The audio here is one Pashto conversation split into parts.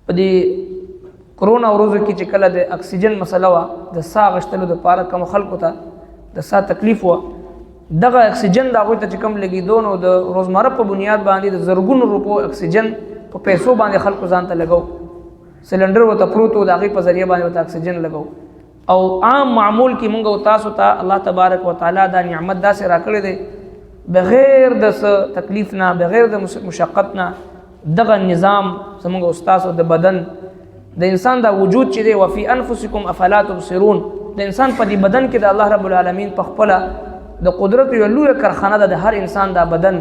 په دې کرونا ورځو کې چې کله د اکسیجن مسله وه د ساه اخیستلو دپاره کوم خلکو ته د ساه تکلیف وه دغه اکسیجن د هغوی ته چې کوم لګېدو نو د روزمره په بنیاد باندې د زرګونو روپو اکسیجن په پیسو باندې خلکو ځان ته لګو سلنډر ورته پروت و د هغې په ذریعه باندې ورته اکسیجن لګو او عام معمول کې مونږ او تاسو ته الله تبارک وتعالی دا نعمت داسې راکړی دی بغیر د څه تکلیف نه بغیر د مشقت نه دغه نظام زمونږ او ستاسو د بدن د انسان دا وجود چې دی وفي انفسکم افلا تبصرون د انسان په دې بدن کې د الله رب العالمین په خپله د قدرت یو لویه کارخانه ده د هر انسان دا بدن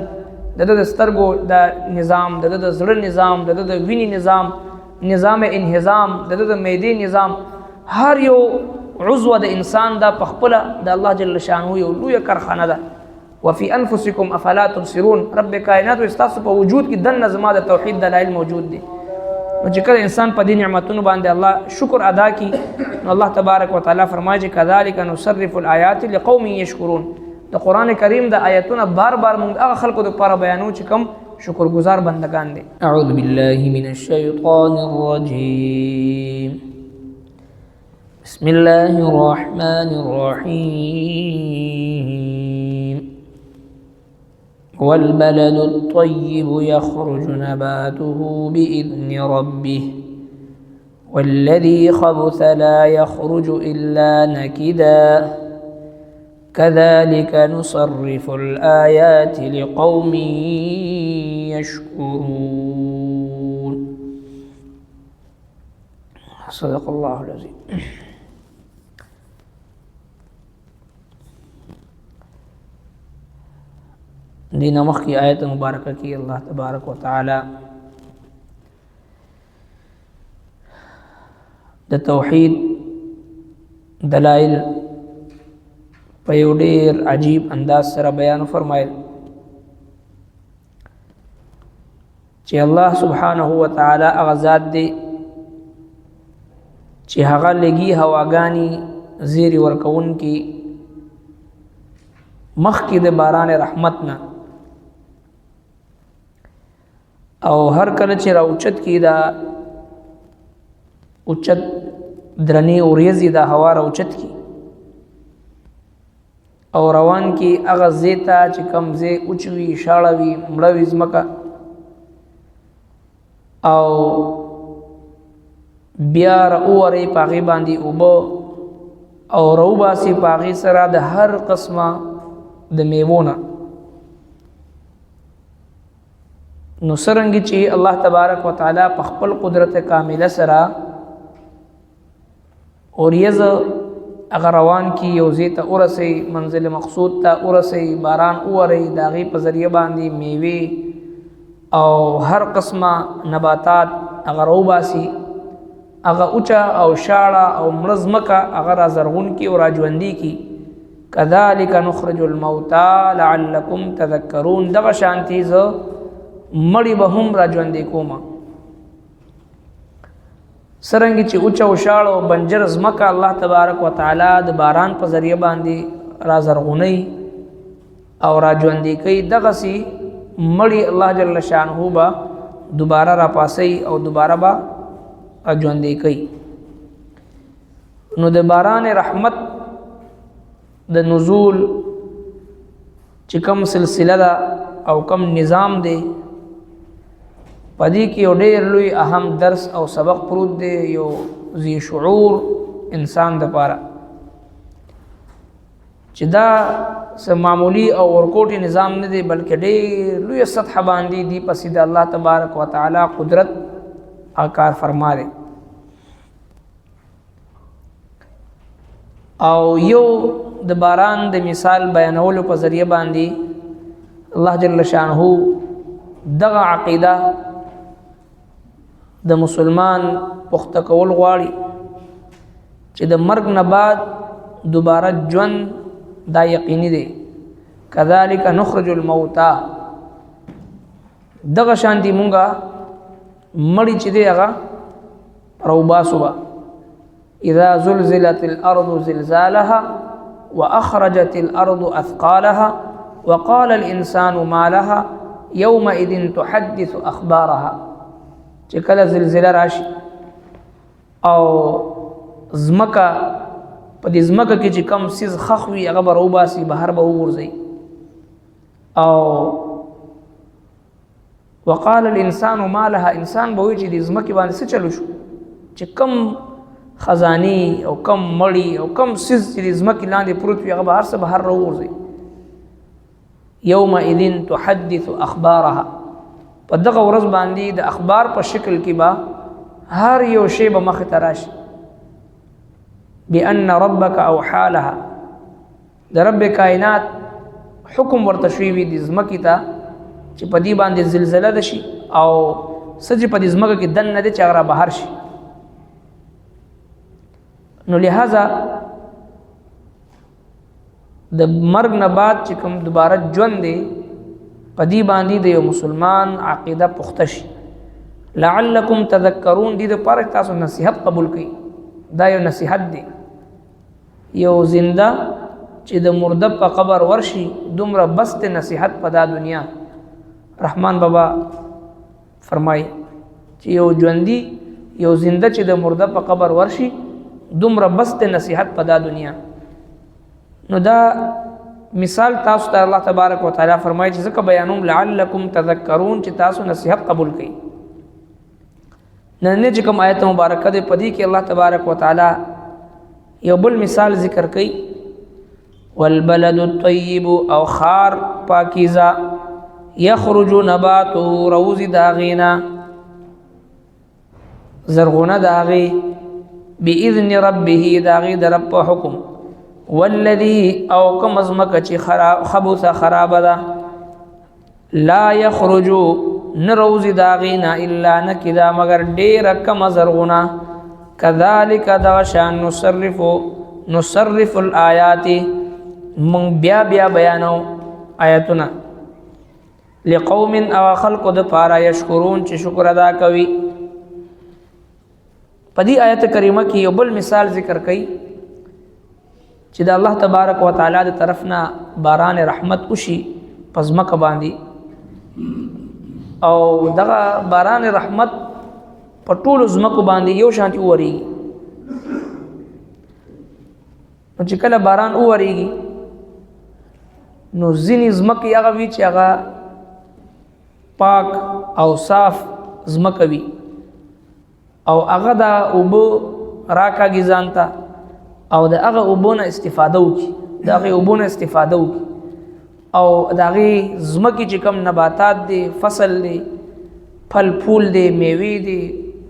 د د سترګو د نظام د د زړه نظام د د وینې نظام نظام انهضام د د معدې نظام هر یو عضو د انسان دا په خپله د الله جل شانه یو لویه کارخانه ده وفي انفسکم افلا تبصرون رب کائنات استاسو په وجود کې دنه زما د توحید دلایل موجود دي نو چې کله انسان په دې نعمتونو باندې الله شکر ادا کی نو الله تبارک وتعالى فرمایي چې كذلك نصرف الآيات لقوم يشكرون د قران کریم د آیتونه بار بار موږ هغه خلکو لپاره بیانو چې کوم شکرګزار بندگان دي اعوذ بالله من الشیطان الرجیم بسم الله الرحمن الرحیم والبلد الطيب يخرج نباته بإذن ربه والذي خبث لا يخرج إلا نكدا كذلك نصرف الآيات لقوم يشكرون صدق الله العظيم دین مخ کی آیت مبارکہ کی اللہ تبارک و تعالی د توحید دلائل په یو ډیر عجیب انداز سره بیان فرمایل چې الله سبحانه و تعالی هغه ذات دی چې هغه لګي هواګانی زیر ورکون کی مخ کی د باران رحمت نه او هر کله چې راوچت کی دا اوچت درنی اوریزی دا هوا راوچت کی او روان کی هغه زیتا چې کم زی اوچوي شاړوي مړوي ځمکه او بیا راوري پاغي باندې اوبو او روباسي پاغي سره د هر قسمه د میوونه نو سرنګي چې الله تبارک وتعالى په خپل قدرت کامله سره اوریز اگر روان کی یو زیت اورسي منزل مقصود ته اورسي باران اوري داغي په ذریعہ باندې میوه او هر قسمه نباتات اگر وباسي اگر اوچا او شاړه او مرزمکه اگر زرغون کی او راجوندي کی كذلك نخرج الموتى لعلكم تذكرون دغه شانتی ز مړی به هم راجوندي کوما سرنګ چې اوچا او شاړه او بنجر زمکه الله تبارک وتعالى د باران په ذریعہ باندې را زرغونی او راجوندي کوي دغه سي مړی الله جل شانه با دوباره را پاسي او دوباره با راجوندي کوي نو د باران رحمت د نزول چې کوم سلسله ده او کوم نظام دی پدې کې یو ډېر لوی اهم درس او سبق پروت دی یو ذی شعور انسان د پاره چې دا سه معمولی او ورکوټي نظام نه دی بلکې ډېر لوی سطح باندې دی پسې د الله تبارک وتعالى قدرت کار فرماره او یو د باران د مثال بیانولو په ذریعہ باندې الله جل شانه دغه عقیده د مسلمان پخته کول غواړي چې د مرګ نه بعد دوباره ژوند دا یقیني دی كذلك نخرج الموتى دغه شانتي مونږه مړی چې دی هغه روباسو با اذا زلزلت الارض زلزالها واخرجت الارض اثقالها وقال الانسان ما لها يومئذ تحدث اخبارها چې چې کله زلزله راشي او زمکه په دې زمکه کې چې کم سیز خخ وي هغه به راوباسي بهر به وغورځي او وقال الانسان ما لها انسان به وایي چې دې زمکې باندې څه چلو شو چې کم خزانی او کم مړی او کم سیز چې دې زمکې لاندې پروت وي هغه به هر څه بهر راوغورځي یومئذ تحدث اخبارها په دغه ورځ باندې د اخبار په شکل کې به هر یو شی به مخې ته راشي بأن ربك اوحى لها د رب کائنات حکم ورته شوی وي د ځمکې ته چې په دې باندې زلزله ده شي او څه چې په دې ځمکه کې دننه دی چې هغه را بهر شي نو لہذا د مرګ نه بعد چې کوم دوباره ژوند دی په دې باندې د یو مسلمان عقیده پخته شي لعلکم تذکرون دې دپاره تاسو نصیحت قبول کړئ دا یو نصیحت دی یو زنده چې د مرده په قبر ورشي دومره بس د نصیحت په دا دنیا رحمان بابا فرمای چې یو ژوندي یو زنده چې د مرده په قبر ورشي دومره بس د نصیحت په دا دنیا نو دا مثال تاسو ته الله تبارک وتعالى فرمایي چې ځکه بیانوم لعلکم تذکرون چې تاسو نصیحت قبول کړئ نن چې کوم آیت مبارکه ده پدې کې الله تبارک وتعالى یو بل مثال ذکر کوي والبلد الطيب او خار پاکیزه یخرج نباته روز داغینا زرغونه داغی باذن ربه داغی در رب حکم والذي او کم ازمک چی خبث خراب ده لا يخرج نروز داغینا الا نکدا مگر ډیر کم زرغنا كذلك دغشان نصرف الآيات من بیا بیا بیانو آیتنا لقوم او خلق د پارا یشکرون چې شکر ادا کوي په دې آیت کریمه کې یو بل مثال ذکر کړي چې د الله تبارک وتعالى د طرفنا باران رحمت وشي پزمکه باندې او دغه باران رحمت په ټولو زمکو باندې یو شانتي وریږي نو چې کله باران وریږي نو ځینې زمکې هغه وي چې هغه پاک او صاف زمکه وي او هغه د اوبو راکاږي ځان ته او د هغه اوبو نه استفاده وکړي د هغې اوبو نه استفاده وکړي او د هغې ځمکې چې کوم نباتات دی فصل دی پھل پھول دی میوې دی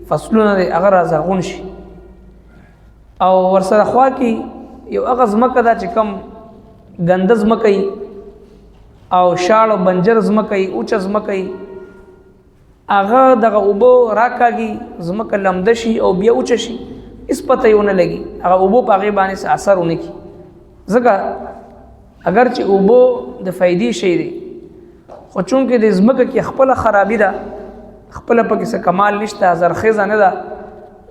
فصلونه دی هغه را زرغون شي او ورسره خوا کې یو هغه ځمکه ده چې کوم ګنده ځمکه وي او شاړ او بنجر ځمکه وي اوچه ځمکه وي هغه دغه اوبو راکاږي ځمکه لمده شي او بیا اوچه شي هېڅ پته یې ونه لګي هغه اوبو په هغې باندې څه اثر ونه کړي ځکه اگر چې اوبو د فایدې شی دی خو چونکې د ځمکه کې خپله خرابي ده خپله پکې څه کمال نشته زرخیزه نه ده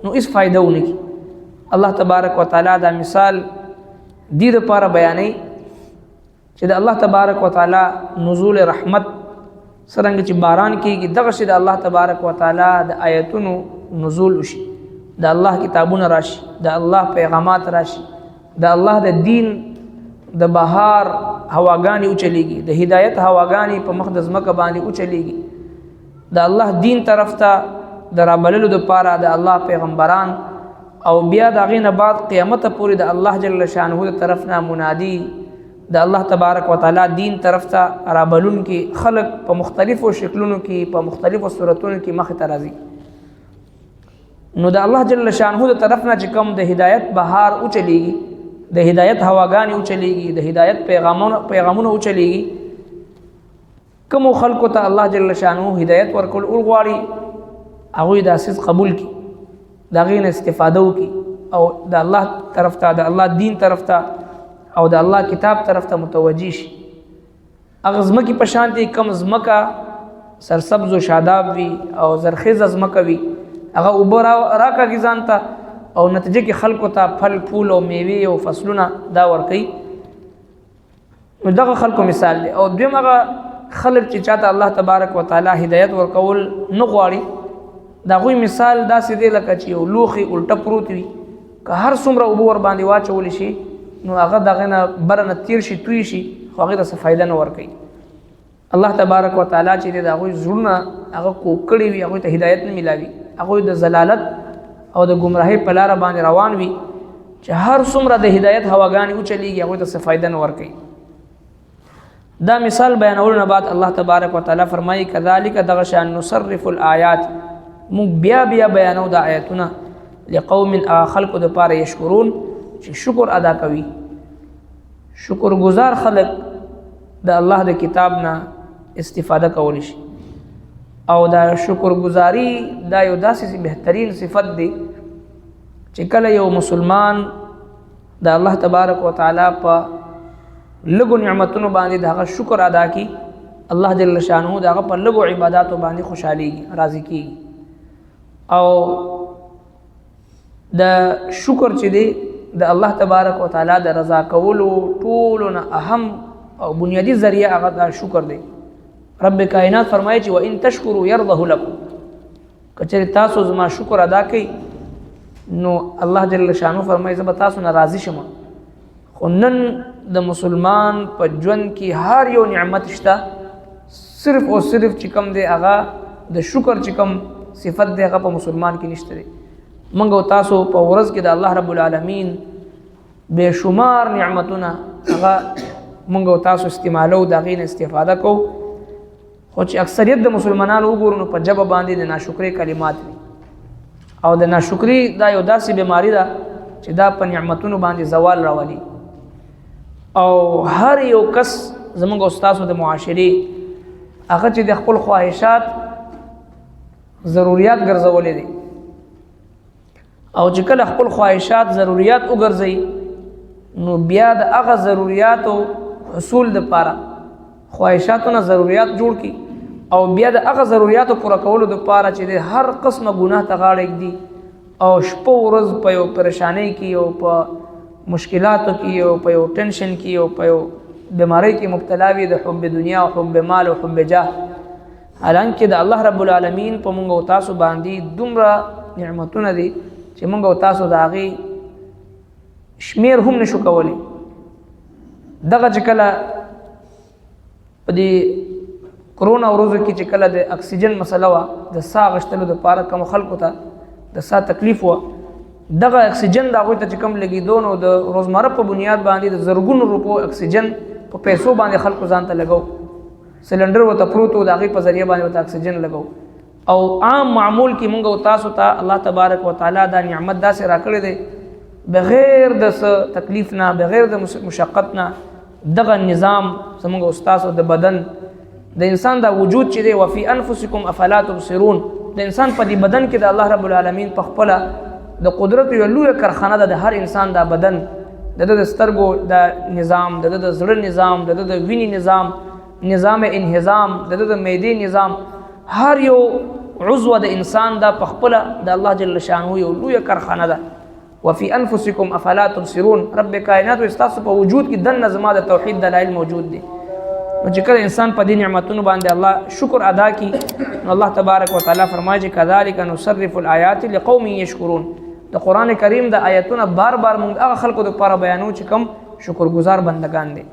نو هېڅ فایده ونه کړي الله تبارک وتعالی دا مثال دې دپاره بیانوي چې د الله تبارک وتعالی نزول رحمت څرنګه چې باران کېږي دغسې د الله تبارک وتعالی د آیتونو نزول وشي د الله کتابونه راشي د الله پیغامات راشي د الله د دین د بهار هواګانې اوچلیږي د هدایت هواګانې په مخ د ځمکه باندې اوچلیږي د الله دین طرف ته د رابللو دپاره د الله پیغمبران او بیا د هغې نه بعد قیامته پورې د الله جل شانه د طرف نه منادي د الله تبارک وتعالی دین طرف ته رابلونکي خلق په مختلفو شکلونو کې په مختلفو صورتونو کې مخې ته راځي نو د الله جل شانه د طرف نه چې کوم د هدایت بهار اوچلیږي د هدایت هواګانې اوچلیږي د هدایت پیغامونه اوچلیږي کومو خلکو ته الله جل شانه هدایت ورکول غواړي هغوی دا سیز قبول کړي د هغې نه استفاده وکړي او د الله طرف ته د الله دین طرف ته او د الله کتاب طرف ته متوجه شي هغه ځمکې په شان دي کوم ځمکه سرسبز و شاداب وي او زرخیزه ځمکه وي هغه اوبه راکاږي ځان ته او نتیجه کې خلکو ته پھل پھول او میوې او فصلونه دا ورکوي نو دغه خلکو مثال دی او دویم هغه خلک چې چاته الله تبارک وتعالی هدایت ورکول نه غواړي دا غوی مثال داسې دی لکه چې یو لوښي الټه پروت وي که هر څومره اوبه ور باندې واچولی شي نو هغه دغه نه بره نه تیر شي توی شي خو هغې ته څه فایده نه ورکوي. الله تبارک وتعالی چې دی د هغوی زړونه هغه کوږ کړي وي، هغوی ته هدایت نه میلاوي، هغوی د ضلالت او د ګمراهۍ په لاره باندې روان وي چې هر څومره د هدایت هواګانې وچلیږي هغوی ته څه فایده نه ورکوي. دا مثال بیانولو نه بعد الله تبارک وتعالی فرمایي کذالک دغه شان نصرف الآیات موږ بیا بیا بیانو د آیتونه لقوم خلقو دپاره یشکرون چې شکر ادا کوي. شکر گزار خلق د الله د کتاب نه استفاده کولی شي او دا شکر گزاری دا یو داسې بهترین صفت دی چې کله یو مسلمان د الله تبارک وتعالی په لږو نعمتونو باندې د هغه شکر ادا کی الله جل شانه د هغه په لږو عباداتو باندې خوشحالیږي، راضي کیږي. او د شکر چې دی د الله تبارک وتعالی د رضا کولو ټولو نه اهم او بنیادی ذریعہ هغه دا شکر دی. رب کائنات فرمایي چې وان تشکروا يرضه لكم، کچې تاسو زما شکر ادا کړئ نو الله جل شانه فرمایي زه به تاسو نه راضي شم. خو نن د مسلمان په ژوند کې هر یو نعمت شته، صرف او صرف چې کوم دی هغه د شکر چې کوم صفت دی هغه په مسلمان کې نشته دی. موږ او تاسو په ورځ کې د الله رب العالمین بے شمار نعمتونه هغه موږ او تاسو استعمالو، د هغې نه استفاده کوو. خو چې اکثریت د مسلمانانو وګورو نو په ژبه باندې د ناشکرۍ کلمات وي او د ناشکري دا یو داسې بیماری ده چې دا په نعمتونو باندې زوال راولي. او هر یو کس زموږ او تاسو د معاشرې هغه چې د خپل خواهشات ضروریات ګرځولې دي او چې کله خپل خواهشات ضروریات وګرځي نو بیا د هغه ضروریاتو حصول دپاره خواهشاتونه ضروریات جوړ کړي او بیا د هغه ضروریاتو پوره کولو دپاره چې د هر قسمه ګناه ته غاړه ږدي او شپه ورځ په یو پریشانۍ کې او په مشکلاتو کې او په یو ټینشن کې او په یو بیماری کې مبتلا وي د حب دنیا او حب مال او حب جاه. حالانکه د الله رب العالمین په موږ او تاسو باندې دومره نعمتونه دي چې موږ او تاسو د هغې شمیر هم نشو کولی. دغه چې کله په دې کرونا ورځو کې چې کله د اکسیجن مسله وه د ساه اخیستلو دپاره کومو خلکو ته د ساه تکلیف وه، دغه اکسیجن د هغوی ته چې کوم لګېدو نو د روزمره په بنیاد باندې د زرګونو روپو اکسیجن په پیسو باندې خلکو ځان ته لګو، سلنډر ورته پروت و د هغې په ذریعه باندې ورته اکسیجن لګو. او عام معمول کې موږ او تاسو ته الله تبارک وتعالی دا نعمت داسې راکړی دی بغیر د څه تکلیف نه، بغیر د مشقت نه. دغه نظام زموږ او تاسو د بدن د انسان دا وجود چې دی وفي انفسکم افلا تبصرون، د انسان په دې بدن کې د الله رب العالمین په خپله د قدرت یو لویه کارخانه ده. د هر انسان دا بدن د د سترګو د نظام، د د زړه نظام، د د وینې نظام، نظام انهضام، د د معدې نظام، هر یو عضو د انسان دا په خپله د الله جل شانه یو لویه کارخانه ده. وفي انفسکم افلا تبصرون، رب کائنات استاسو په وجود کې دنه زما د توحید دلایل موجود دي. نو چې کله انسان په دې نعمتونو باندې الله شکر ادا کی نو الله تبارک وتعالی فرمایي چې کذالک نصرف الآیات لقوم یشکرون. د قرآن کریم د آیتونه بار بار موږ هغه خلکو دپاره بیانو چې کوم شکر گزار بندگان دي.